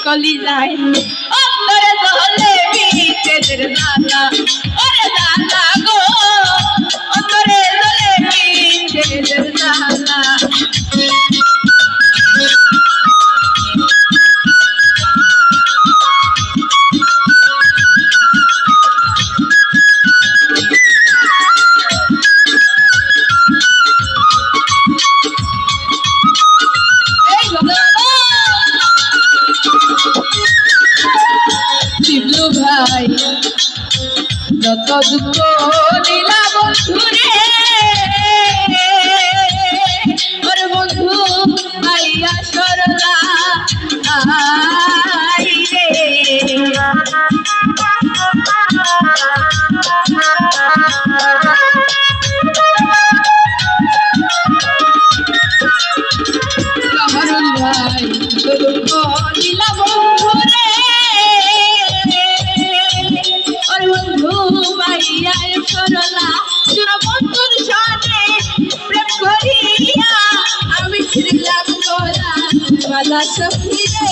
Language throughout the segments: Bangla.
কলি যায় অন্তরে দলে বিতের দানা ওরে দানা গো অন্তরে দলে বিতের দানা ভাই যত দুঃখ দিলা বন্ধুরে ওরে বন্ধু ভাইয়া সরলা আই রে কামরুল ভাই দুঃখ দিলা বন্ধুরে সরলা তোর বন্ধুর সাথে প্রেম করিয়া আমি ছিলাম গোলা বালা সখী রে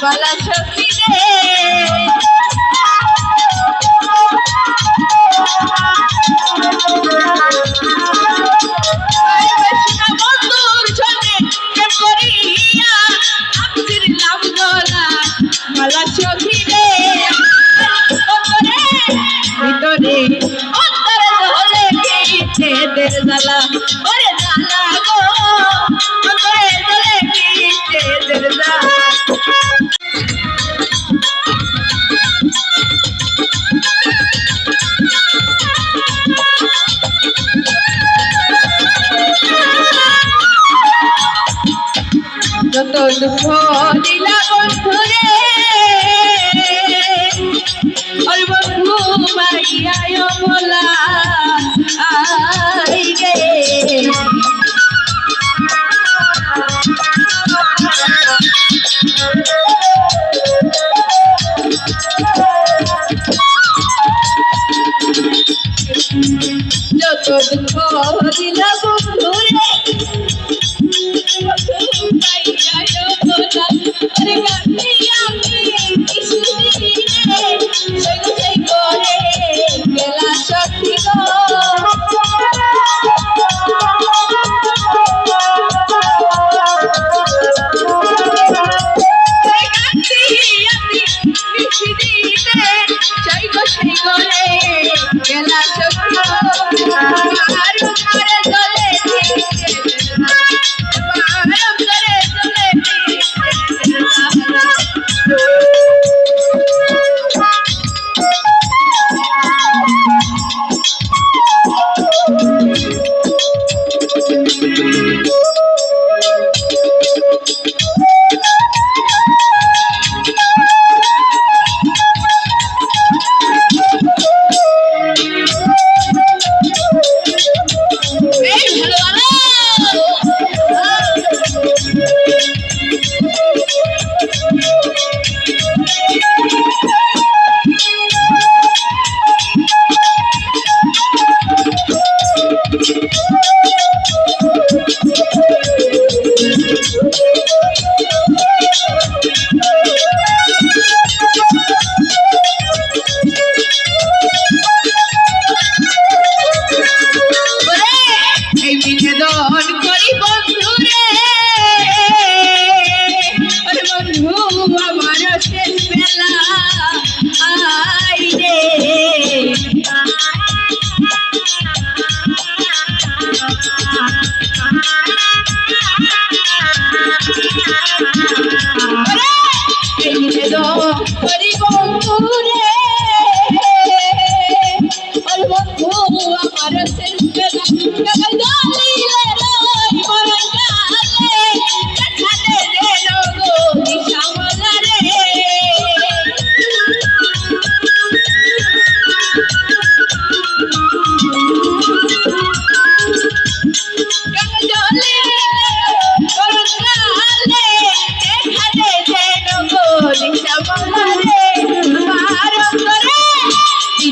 বালা সখী রে বন্ধুর সঙ্গে প্রেম করিয়া আমি ছিলাম গোলা বালা সখী রে ভিতরে অন্তরে দলে বিচ্ছেদের জ্বালা ওরে জ্বালা গো অন্তরে দলে বিচ্ছেদের জ্বালা যত দুঃখ দিলা বন্ধুরে ওই বন্ধু মাইয়ায় বলা আই রে যত দুঃখ দিলা বন্ধুরে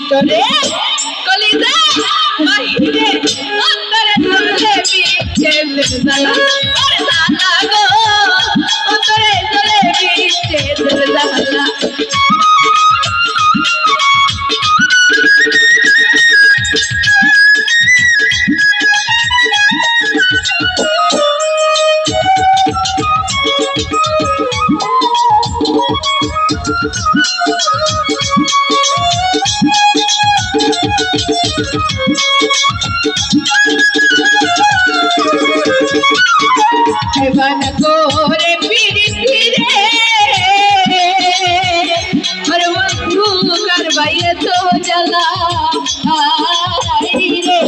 ভিতরে কলিজা বাহিরে অন্তরে চলে বিচ্ছে জ্বালা ওরে জ্বালা গো অন্তরে চলে বিচ্ছে জ্বালা হেবানা করে পিরিতি রে আর বন্ধু করবাইয়ে তো জ্বালা আই রে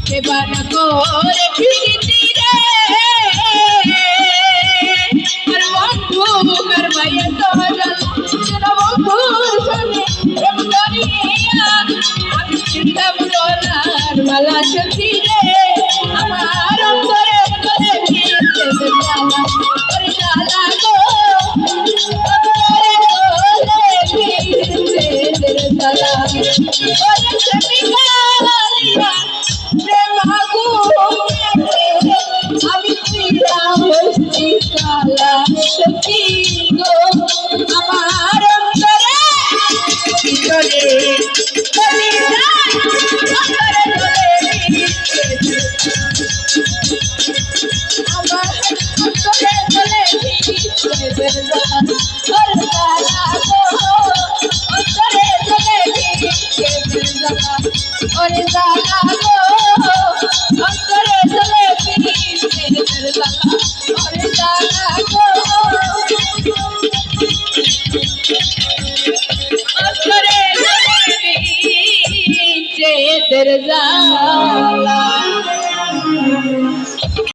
হেবানা করে পিরিতি রে আর বন্ধু করবাইয়ে তো জ্বালা বন্ধুর সঙ্গে প্রেম করিয়া আমি চিন্তাম ডলার মালা সখী রে আমার অন্তরে করে ভিড়তে জ্বালা ওরে জ্বালা গো অন্তরে করে ভিড়তে জ্বালা ওরে সখী কালিয়া প্রেম আগুনে আমি ছিলাম হস্তি কালা সখী গো আমার অন্তরে ভিতরে কলিজা অন্তরে চলে আমার অন্তরে চলে ভিড়তে জ্বালা অন্তরে চলে ভিড়তে জ্বালা ওরে জ্বালা গো অন্তরে চলে ভিড়তে জ্বালা ওরে জ্বালা গো প্রেমের জ্বালা